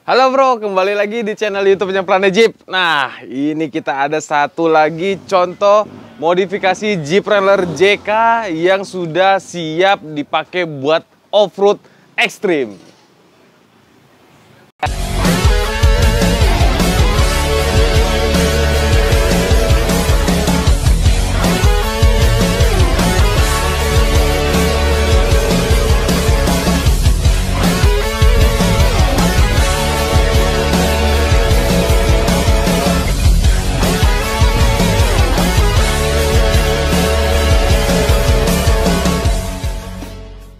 Halo bro, kembali lagi di channel YouTube-nya Planet Jeep. Nah, ini kita ada satu lagi contoh modifikasi Jeep Wrangler JK yang sudah siap dipakai buat off-road ekstrim.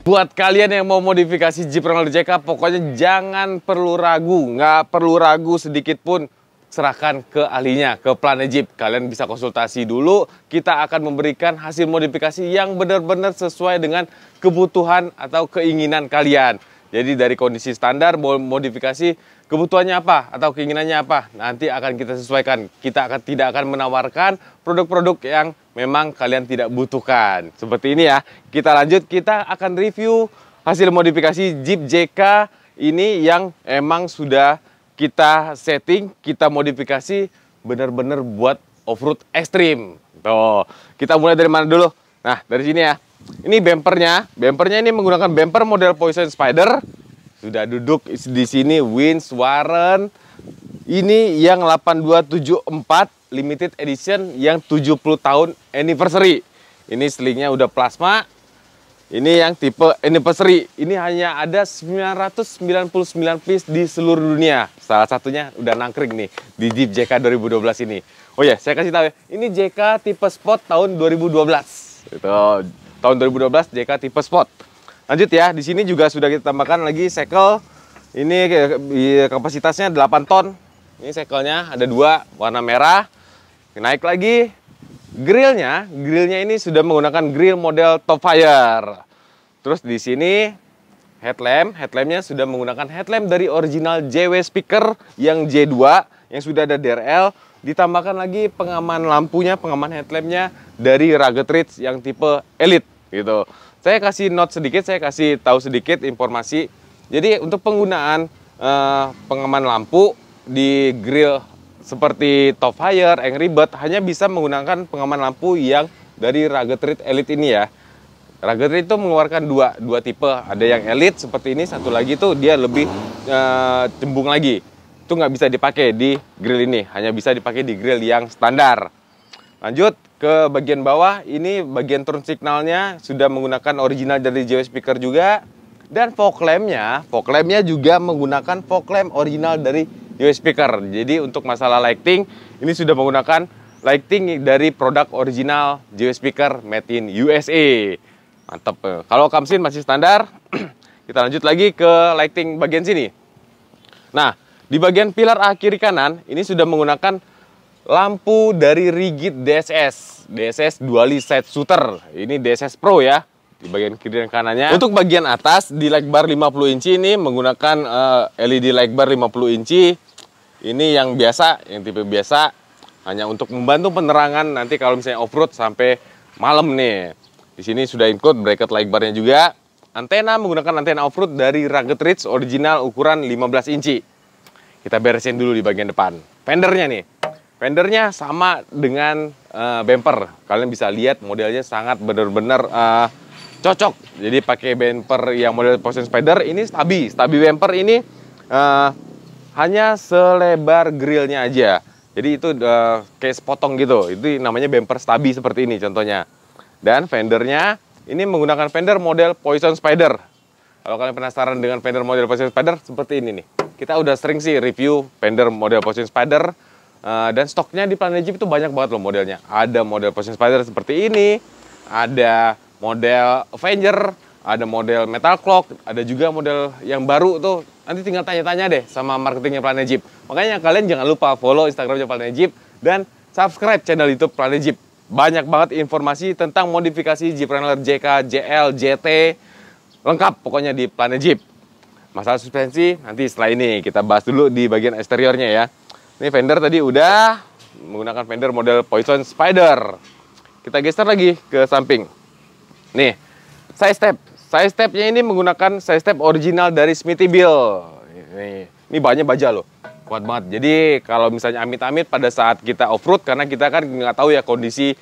Buat kalian yang mau modifikasi Jeep Wrangler JK, pokoknya jangan perlu ragu, nggak perlu ragu sedikit pun. Serahkan ke ahlinya, ke Planet Jeep. Kalian bisa konsultasi dulu, kita akan memberikan hasil modifikasi yang benar-benar sesuai dengan kebutuhan atau keinginan kalian. Jadi dari kondisi standar, modifikasi kebutuhannya apa atau keinginannya apa, nanti akan kita sesuaikan. Kita tidak akan menawarkan produk-produk yang memang kalian tidak butuhkan. Seperti ini ya. Kita lanjut, kita akan review hasil modifikasi Jeep JK ini yang emang sudah kita setting, kita modifikasi benar-benar buat off-road ekstrim. Tuh, kita mulai dari mana dulu? Nah, dari sini ya. Ini bempernya. Bempernya ini menggunakan bemper model Poison Spider. Sudah duduk di sini Wins Warren. Ini yang 8274 limited edition yang 70 tahun anniversary. Ini selingnya udah plasma. Ini yang tipe anniversary. Ini hanya ada 999 piece di seluruh dunia. Salah satunya udah nangkring nih di Jeep JK 2012 ini. Oh ya, saya kasih tahu ya. Ini JK tipe Sport tahun 2012. Itu tahun 2012 JK tipe Sport. Lanjut ya, di sini juga sudah kita tambahkan lagi sekel. Ini kapasitasnya 8 ton. Ini sekelnya ada 2 warna merah. Naik lagi. Grillnya ini sudah menggunakan grill model Topfire. Terus di sini headlampnya sudah menggunakan headlamp dari original JW Speaker yang J2 yang sudah ada DRL. Ditambahkan lagi pengaman lampunya, pengaman headlampnya dari Rugged Ridge yang tipe Elite gitu. Saya kasih note sedikit, saya kasih tahu sedikit informasi. Jadi untuk penggunaan pengaman lampu di grill seperti Topfire, Angry Bird hanya bisa menggunakan pengaman lampu yang dari Rugged Ridge Elite ini ya. Rugged Ridge itu mengeluarkan dua tipe. Ada yang Elite seperti ini, satu lagi tuh dia lebih cembung lagi. Itu nggak bisa dipakai di grill ini, hanya bisa dipakai di grill yang standar. Lanjut ke bagian bawah, ini bagian turn signalnya sudah menggunakan original dari JW Speaker juga. Dan fog lampnya juga menggunakan fog lamp original dari JW Speaker. Jadi untuk masalah lighting, ini sudah menggunakan lighting dari produk original JW Speaker made in USA. Mantap. Kalau kamsin masih standar. Kita lanjut lagi ke lighting bagian sini. Nah, di bagian pilar A kiri kanan, ini sudah menggunakan lampu dari Rigid DSS Dually Side Shooter. Ini DSS Pro ya. Di bagian kiri dan kanannya. Untuk bagian atas di light bar 50 inci ini menggunakan LED light bar 50 inci. Ini yang biasa, yang tipe biasa, hanya untuk membantu penerangan nanti kalau misalnya off-road sampai malam nih. Di sini sudah include bracket light barnya juga. Antena menggunakan antena off-road dari Rugged Ridge original ukuran 15 inci. Kita beresin dulu di bagian depan. Fendernya nih. Fendernya sama dengan bumper. Kalian bisa lihat modelnya sangat benar-benar cocok. Jadi pakai bumper yang model Poison Spider ini stabi. Stabi bumper ini hanya selebar grillnya aja. Jadi itu kayak sepotong gitu. Itu namanya bumper stabi seperti ini contohnya. Dan fendernya ini menggunakan fender model Poison Spider. Kalau kalian penasaran dengan fender model Poison Spider seperti ini nih. Kita udah sering sih review fender model Poison Spider. Dan stoknya di Planet Jeep itu banyak banget loh modelnya. Ada model Poison Spider seperti ini. Ada model Avenger. Ada model Metal Clock, ada juga model yang baru tuh. Nanti tinggal tanya-tanya deh sama marketingnya Planet Jeep. Makanya kalian jangan lupa follow Instagramnya Planet Jeep dan subscribe channel YouTube Planet Jeep. Banyak banget informasi tentang modifikasi Jeep Wrangler JK, JL, JT. Lengkap pokoknya di Planet Jeep. Masalah suspensi nanti setelah ini kita bahas dulu di bagian eksteriornya ya. Ini fender tadi udah menggunakan fender model Poison Spider. Kita geser lagi ke samping. Nih, side step. Side stepnya ini menggunakan side step original dari Smithybill. Ini Ini bannya baja loh, kuat banget. Jadi kalau misalnya amit-amit pada saat kita off-road, karena kita kan nggak tahu ya kondisi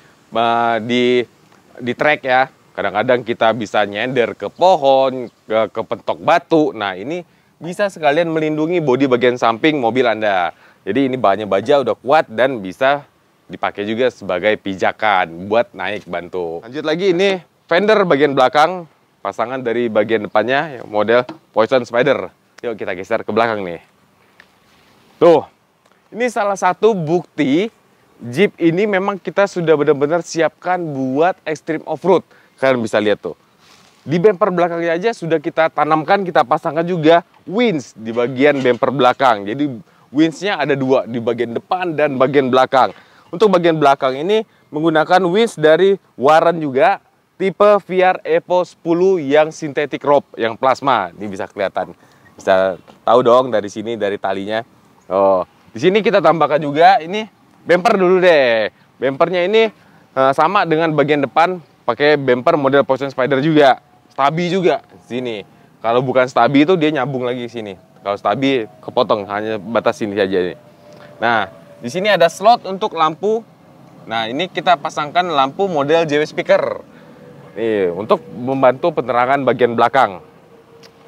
di trek ya. Kadang-kadang kita bisa nyender ke pohon, ke pentok batu. Nah ini bisa sekalian melindungi bodi bagian samping mobil Anda. Jadi ini bahannya baja udah kuat dan bisa dipakai juga sebagai pijakan buat naik bantu. Lanjut lagi, ini fender bagian belakang, pasangan dari bagian depannya model Poison Spider. Yuk kita geser ke belakang nih. Tuh, ini salah satu bukti Jeep ini memang kita sudah benar-benar siapkan buat extreme off-road. Kalian bisa lihat tuh. Di bumper belakangnya aja sudah kita tanamkan, kita pasangkan juga winch di bagian bumper belakang. Jadi winch-nya ada dua, di bagian depan dan bagian belakang. Untuk bagian belakang ini menggunakan winch dari Warren juga, tipe VR Evo 10 yang synthetic rope, yang plasma. Ini bisa kelihatan. Bisa tahu dong dari sini, dari talinya. Oh, di sini kita tambahkan juga ini bumper dulu deh. Bumpernya ini sama dengan bagian depan, pakai bumper model Poison Spider juga. Stabi juga sini. Kalau bukan stabi itu dia nyambung lagi sini. Kalau stabi kepotong, hanya batas sini saja nih. Nah, di sini ada slot untuk lampu. Nah, ini kita pasangkan lampu model JW speaker. Nih, untuk membantu penerangan bagian belakang.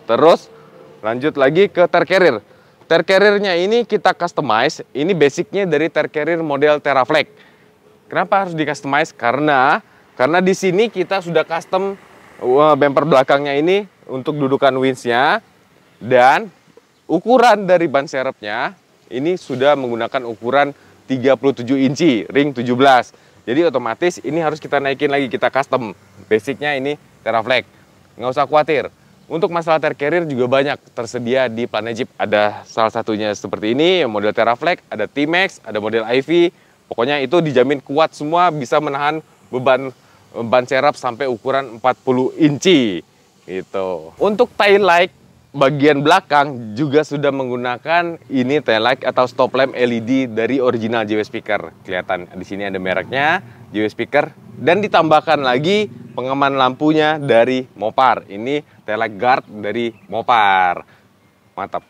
Terus lanjut lagi ke tire carrier. Tire carrier-nya ini kita customize. Ini basicnya dari tire carrier model Terraflex. Kenapa harus di-customize? Karena di sini kita sudah custom bumper belakangnya ini untuk dudukan winch-nya, dan ukuran dari ban serepnya ini sudah menggunakan ukuran 37 inci, ring 17. Jadi otomatis ini harus kita naikin lagi, kita custom. Basicnya ini Terraflex. Nggak usah khawatir. Untuk masalah tire carrier juga banyak tersedia di Planet Jeep. Ada salah satunya seperti ini, model Terraflex, ada T-Max, ada model IV. Pokoknya itu dijamin kuat semua, bisa menahan beban ban serep sampai ukuran 40 inci. Gitu. Untuk tail light bagian belakang juga sudah menggunakan ini tail light atau stop lamp LED dari original JW Speaker. Kelihatan di sini ada mereknya, JW Speaker, dan ditambahkan lagi pengaman lampunya dari Mopar. Ini tail light guard dari Mopar. Mantap.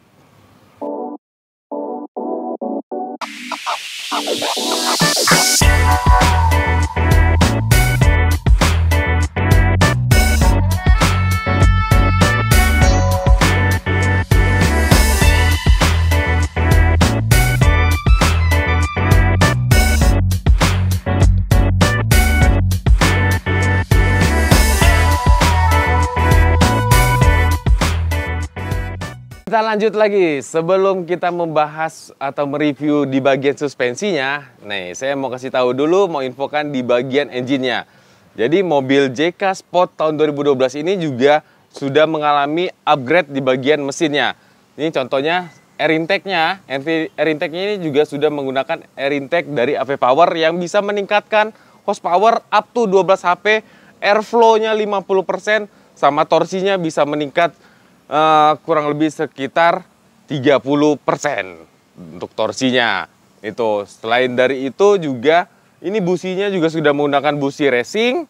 Kita lanjut lagi, sebelum kita membahas atau mereview di bagian suspensinya, nih saya mau kasih tahu dulu, mau infokan di bagian engine-nya. Jadi mobil JK Sport tahun 2012 ini juga sudah mengalami upgrade di bagian mesinnya. Ini contohnya air intake-nya, air intake-nya ini juga sudah menggunakan air intake dari AV Power yang bisa meningkatkan horsepower up to 12 HP, airflow-nya 50%, sama torsinya bisa meningkat kurang lebih sekitar 30% untuk torsinya. Itu selain dari itu juga ini businya juga sudah menggunakan busi racing,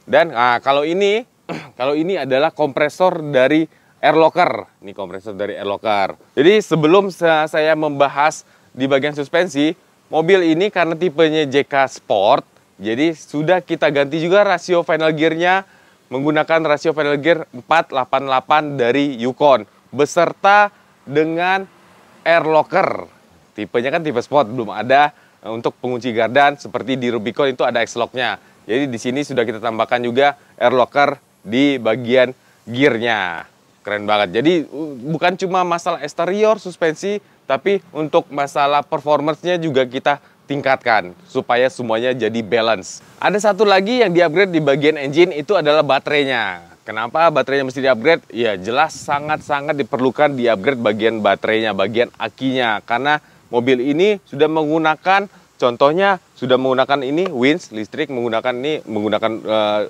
dan kalau ini adalah kompresor dari air locker. Ini kompresor dari air locker. Jadi sebelum saya membahas di bagian suspensi, mobil ini karena tipenya JK Sport, jadi sudah kita ganti juga rasio final gear-nya menggunakan rasio final gear 488 dari Yukon beserta dengan air locker. Tipenya kan tipe sport, belum ada untuk pengunci gardan seperti di Rubicon itu ada X-Lock-nya. Jadi di sini sudah kita tambahkan juga air locker di bagian gearnya. Keren banget. Jadi bukan cuma masalah eksterior suspensi, tapi untuk masalah performance-nya juga kita tingkatkan supaya semuanya jadi balance. Ada satu lagi yang di-upgrade di bagian engine, itu adalah baterainya. Kenapa baterainya mesti di-upgrade? Ya jelas sangat-sangat diperlukan di-upgrade bagian baterainya, bagian akinya. Karena mobil ini sudah menggunakan, contohnya sudah menggunakan ini winch listrik, menggunakan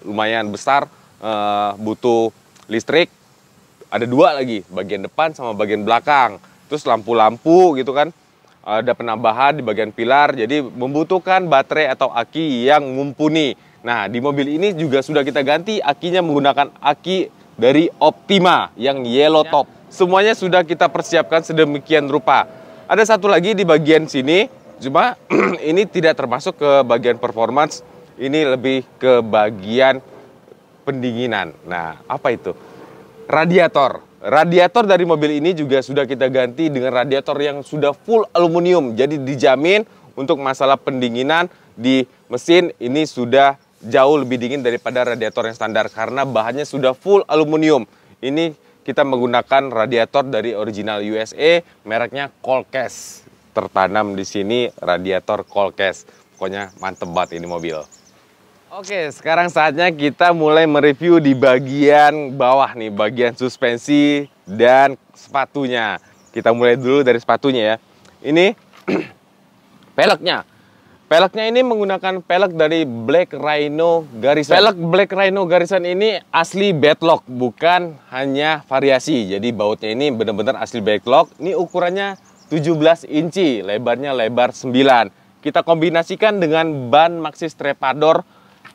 lumayan besar, butuh listrik. Ada dua lagi, bagian depan sama bagian belakang. Terus lampu-lampu gitu kan. Ada penambahan di bagian pilar, jadi membutuhkan baterai atau aki yang mumpuni. Nah, di mobil ini juga sudah kita ganti akinya menggunakan aki dari Optima yang yellow top. semuanya sudah kita persiapkan sedemikian rupa. Ada satu lagi di bagian sini, cuma ini tidak termasuk ke bagian performance, ini lebih ke bagian pendinginan. Nah, apa itu? Radiator. Radiator dari mobil ini juga sudah kita ganti dengan radiator yang sudah full aluminium. Jadi dijamin untuk masalah pendinginan di mesin ini sudah jauh lebih dingin daripada radiator yang standar karena bahannya sudah full aluminium. Ini kita menggunakan radiator dari original USA, mereknya Colcase. Tertanam di sini radiator Colcase. Pokoknya mantep banget ini mobil. Oke, sekarang saatnya kita mulai mereview di bagian bawah nih, bagian suspensi dan sepatunya. Kita mulai dulu dari sepatunya ya. Ini peleknya. Peleknya ini menggunakan pelek dari Black Rhino Garrison. Pelek Black Rhino Garrison ini asli bedlock, bukan hanya variasi. Jadi bautnya ini benar-benar asli bedlock. Ini ukurannya 17 inci, lebarnya lebar 9. Kita kombinasikan dengan ban Maxxis Trepador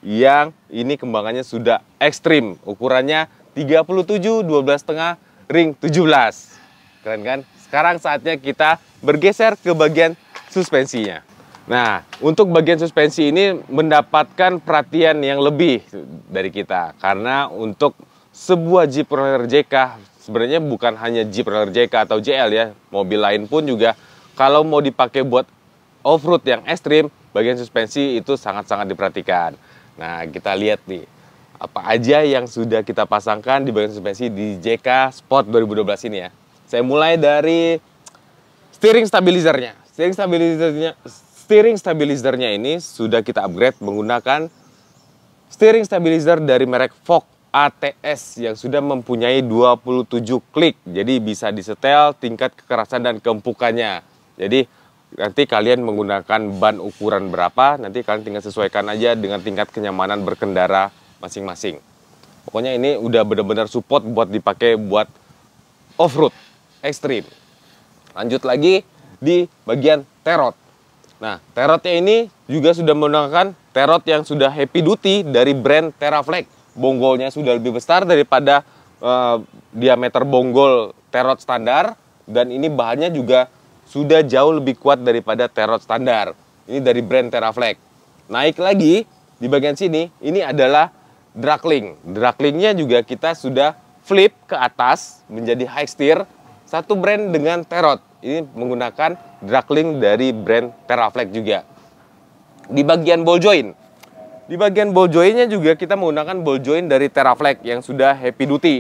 yang ini kembangannya sudah ekstrim. Ukurannya 37, 12,5, ring 17. Keren kan? Sekarang saatnya kita bergeser ke bagian suspensinya. Nah, untuk bagian suspensi ini mendapatkan perhatian yang lebih dari kita. Karena untuk sebuah Jeep Wrangler JK, sebenarnya bukan hanya Jeep Wrangler JK atau JL ya, mobil lain pun juga kalau mau dipakai buat off-road yang ekstrim, bagian suspensi itu sangat-sangat diperhatikan. Nah, kita lihat nih, apa aja yang sudah kita pasangkan di bagian suspensi di JK Sport 2012 ini ya. Saya mulai dari steering stabilizernya. Steering stabilizernya ini sudah kita upgrade menggunakan steering stabilizer dari merek Fox ATS yang sudah mempunyai 27 klik. Jadi bisa disetel tingkat kekerasan dan keempukannya. Jadi nanti kalian menggunakan ban ukuran berapa, nanti kalian tinggal sesuaikan aja dengan tingkat kenyamanan berkendara masing-masing. Pokoknya ini udah benar-benar support buat dipakai buat off-road ekstrim. Lanjut lagi di bagian terot. Nah, terotnya ini juga sudah menggunakan terot yang sudah heavy duty dari brand Teraflex. Bonggolnya sudah lebih besar daripada diameter bonggol terot standar, dan ini bahannya juga sudah jauh lebih kuat daripada terot standar. Ini dari brand Teraflex. Naik lagi di bagian sini, ini adalah Draglink. Draglinknya juga kita sudah flip ke atas menjadi high steer. Satu brand dengan terot. Ini menggunakan Draglink dari brand Teraflex juga. Di bagian ball joint. Di bagian ball jointnya juga kita menggunakan ball joint dari Teraflex yang sudah heavy duty.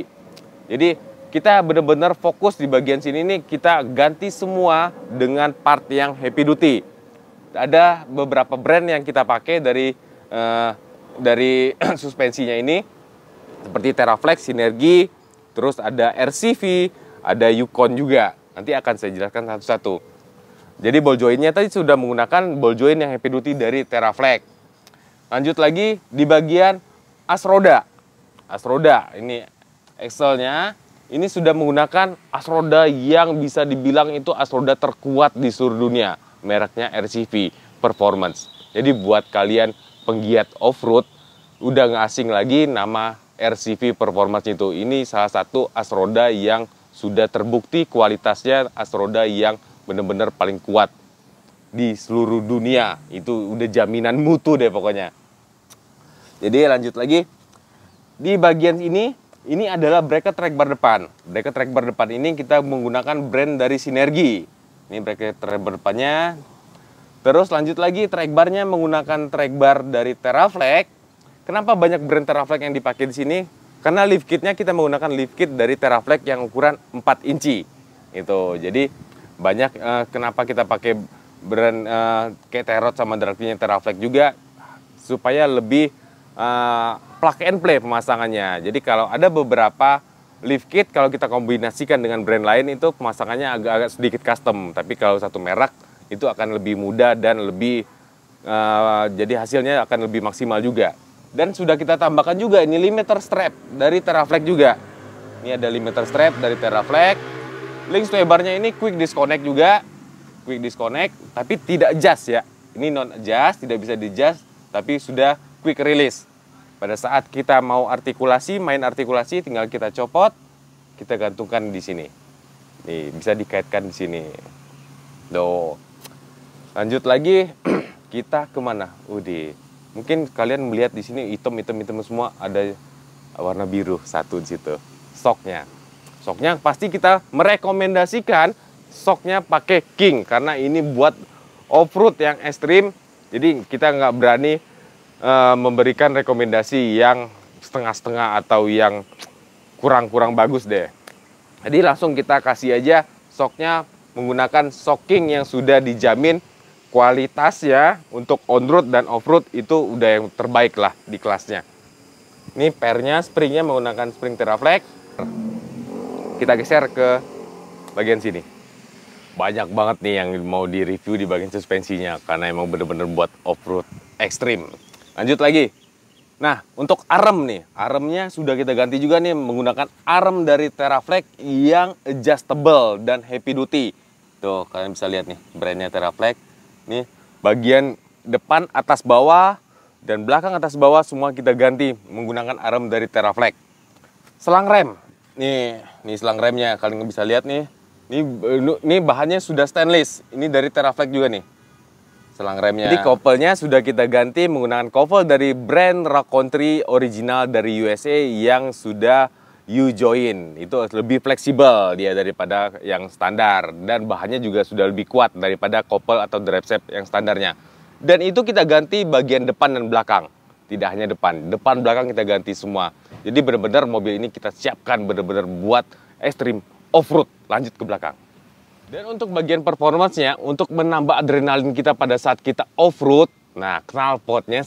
Jadi kita benar-benar fokus di bagian sini nih, kita ganti semua dengan part yang heavy duty. Ada beberapa brand yang kita pakai dari suspensinya ini, seperti Teraflex, Sinergi, terus ada RCV, ada Yukon juga. Nanti akan saya jelaskan satu-satu. Jadi ball jointnya tadi sudah menggunakan ball joint yang heavy duty dari Teraflex. Lanjut lagi di bagian as roda. As roda, ini axle-nya. Ini sudah menggunakan as roda yang bisa dibilang itu as roda terkuat di seluruh dunia. Mereknya RCV Performance. Jadi buat kalian penggiat off-road, udah nggak asing lagi nama RCV Performance itu. Ini salah satu as roda yang sudah terbukti kualitasnya, as roda yang benar-benar paling kuat di seluruh dunia. Itu udah jaminan mutu deh pokoknya. Jadi lanjut lagi. Di bagian ini adalah bracket track bar depan. Bracket track bar depan ini kita menggunakan brand dari Sinergi. Ini bracket track bar depannya. Terus lanjut lagi, track barnya menggunakan track bar dari Teraflex. Kenapa banyak brand Teraflex yang dipakai di sini? Karena lift kitnya kita menggunakan lift kit dari Teraflex yang ukuran 4 inci. Itu. Jadi banyak kenapa kita pakai brand kayak Terot sama Draglinknya Teraflex juga, supaya lebih plug and play pemasangannya. Jadi kalau ada beberapa lift kit, kalau kita kombinasikan dengan brand lain itu pemasangannya agak-agak sedikit custom. Tapi kalau satu merek itu akan lebih mudah dan lebih jadi hasilnya akan lebih maksimal juga. Dan sudah kita tambahkan juga ini limiter strap dari Teraflex juga. Ini ada limiter strap dari Teraflex. Link sway-barnya ini quick disconnect juga. Quick disconnect, tapi tidak adjust ya. Ini non adjust, tidak bisa di adjust, tapi sudah quick release. Pada saat kita mau artikulasi, main artikulasi, tinggal kita copot, kita gantungkan di sini. Nih, bisa dikaitkan di sini. Do. Lanjut lagi, kita kemana? Mungkin kalian melihat di sini hitam semua, ada warna biru satu di situ. Soknya pasti kita merekomendasikan soknya pakai King karena ini buat off-road yang ekstrim. Jadi kita nggak berani memberikan rekomendasi yang setengah-setengah atau yang kurang bagus deh. Jadi langsung kita kasih aja soknya menggunakan sok King yang sudah dijamin kualitasnya untuk on-road dan off-road itu udah yang terbaik lah di kelasnya. Ini pernya, springnya menggunakan spring Teraflex. Kita geser ke bagian sini. Banyak banget nih yang mau di-review di bagian suspensinya karena emang bener-bener buat off-road ekstrim. Lanjut lagi. Nah, untuk arem nih, aremnya sudah kita ganti juga nih menggunakan arem dari Teraflex yang adjustable dan heavy duty. Tuh, kalian bisa lihat nih brandnya Teraflex. Nih, bagian depan, atas, bawah, dan belakang, atas, bawah semua kita ganti menggunakan arem dari Teraflex. Selang rem, nih selang remnya kalian bisa lihat nih. Ini bahannya sudah stainless. Ini dari Teraflex juga nih. Selang remnya. Jadi kopelnya sudah kita ganti menggunakan kopel dari brand Rock Country original dari USA yang sudah U-join. Itu lebih fleksibel dia daripada yang standar. Dan bahannya juga sudah lebih kuat daripada kopel atau drive shaft yang standarnya. Dan itu kita ganti bagian depan dan belakang. Tidak hanya depan belakang kita ganti semua. Jadi benar-benar mobil ini kita siapkan benar-benar buat ekstrim off-road. Lanjut ke belakang. Dan untuk bagian performance-nya, untuk menambah adrenalin kita pada saat kita off-road, nah knalpotnya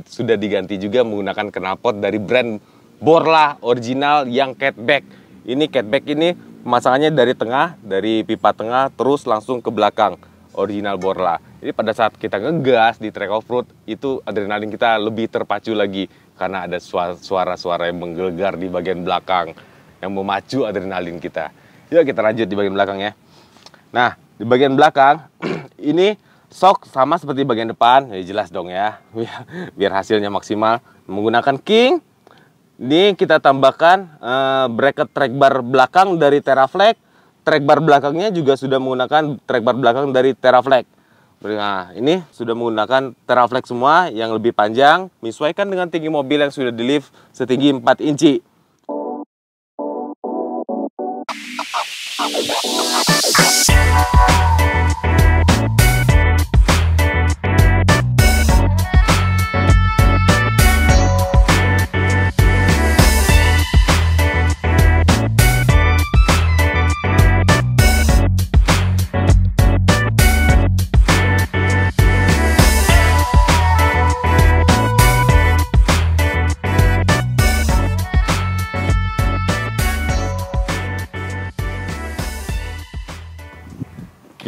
sudah diganti juga menggunakan knalpot dari brand Borla original yang catback. Ini catback ini pemasangannya dari tengah, dari pipa tengah terus langsung ke belakang. Original Borla. Jadi pada saat kita ngegas di track off-road, itu adrenalin kita lebih terpacu lagi karena ada suara-suara yang menggelegar di bagian belakang yang memacu adrenalin kita. Yuk kita lanjut di bagian belakang ya. Nah, di bagian belakang ini sok sama seperti bagian depan, ya jelas dong ya. Biar hasilnya maksimal menggunakan King. Ini kita tambahkan bracket track bar belakang dari Teraflex. Track bar belakangnya juga sudah menggunakan track bar belakang dari Teraflex. Nah, ini sudah menggunakan Teraflex semua yang lebih panjang, menyesuaikan dengan tinggi mobil yang sudah di lift setinggi 4 inci.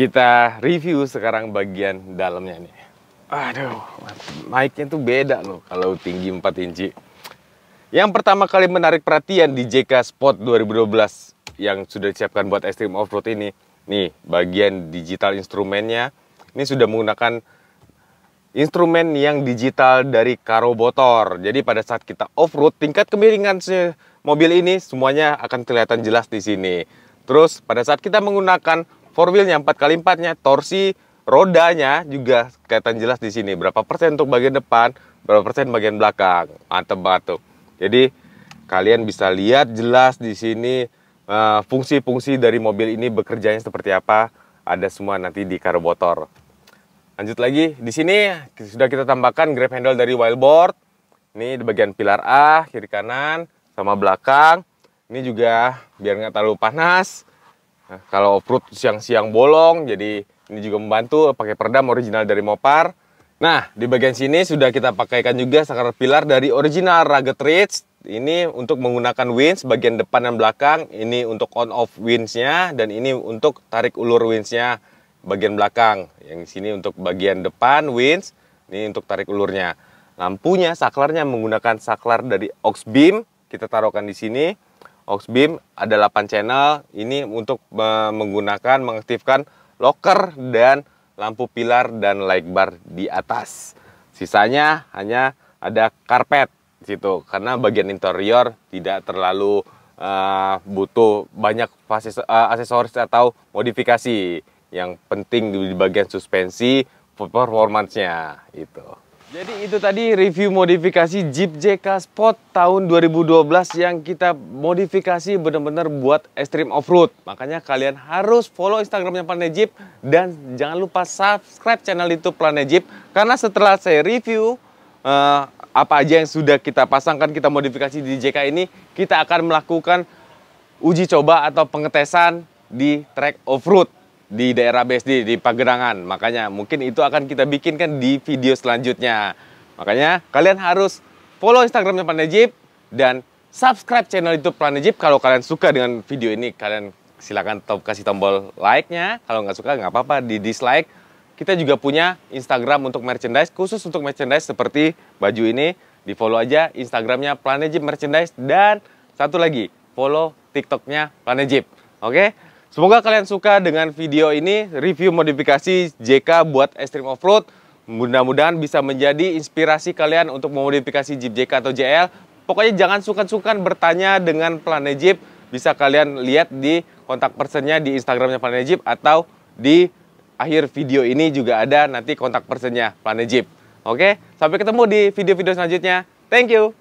Kita review sekarang bagian dalamnya nih. Aduh, mic-nya tuh beda loh kalau tinggi 4 inci. Yang pertama kali menarik perhatian di JK Sport 2012 yang sudah disiapkan buat Extreme Offroad ini, nih bagian digital instrumennya. Ini sudah menggunakan instrumen yang digital dari karobotor. Jadi pada saat kita off-road, tingkat kemiringan mobil ini semuanya akan kelihatan jelas di sini. Terus pada saat kita menggunakan 4-wheelnya 4x4-nya, torsi rodanya juga kelihatan jelas di sini. Berapa persen untuk bagian depan, berapa persen bagian belakang. Mantep banget tuh. Jadi kalian bisa lihat jelas di sini fungsi-fungsi dari mobil ini bekerjanya seperti apa. Ada semua nanti di karobotor. Lanjut lagi, di sini sudah kita tambahkan grab handle dari Wildboard. Ini di bagian pilar A, kiri kanan, sama belakang. Ini juga biar nggak terlalu panas. Nah, kalau off-road siang-siang bolong, jadi ini juga membantu pakai peredam original dari Mopar. Nah, di bagian sini sudah kita pakaikan juga saklar pilar dari original Rugged Ridge. Ini untuk menggunakan winch bagian depan dan belakang. Ini untuk on-off winch-nya, dan ini untuk tarik ulur winch-nya bagian belakang. Yang sini untuk bagian depan winch, ini untuk tarik ulurnya. Lampunya, saklarnya menggunakan saklar dari Oxbeam. Kita taruhkan di sini. Oxbeam ada 8 channel. Ini untuk mengaktifkan locker dan lampu pilar dan light bar di atas. Sisanya hanya ada karpet di situ karena bagian interior tidak terlalu butuh banyak aksesoris atau modifikasi. Yang penting di bagian suspensi, performance-nya itu. Jadi itu tadi review modifikasi Jeep JK Sport tahun 2012 yang kita modifikasi benar-benar buat extreme off-road. Makanya kalian harus follow Instagramnya Planet Jeep dan jangan lupa subscribe channel YouTube Planet Jeep. Karena setelah saya review apa aja yang sudah kita pasangkan, kita modifikasi di JK ini, kita akan melakukan uji coba atau pengetesan di track off-road di daerah BSD, di Pagerangan. Makanya mungkin itu akan kita bikinkan di video selanjutnya. Makanya kalian harus follow Instagramnya Planet Jeep dan subscribe channel YouTube Planet Jeep. Kalau kalian suka dengan video ini, kalian silakan kasih tombol like-nya. Kalau nggak suka, nggak apa-apa, di dislike. Kita juga punya Instagram untuk merchandise, khusus untuk merchandise seperti baju ini. Di follow aja Instagramnya Planet Jeep Merchandise. Dan satu lagi, follow TikToknya Planet Jeep. Oke? Semoga kalian suka dengan video ini, review modifikasi JK buat Extreme Offroad. Mudah-mudahan bisa menjadi inspirasi kalian untuk memodifikasi Jeep JK atau JL. Pokoknya jangan sungkan-sungkan bertanya dengan Planet Jeep. Bisa kalian lihat di kontak personnya di Instagramnya Planet Jeep, atau di akhir video ini juga ada nanti kontak personnya Planet Jeep. Oke, sampai ketemu di video-video selanjutnya. Thank you!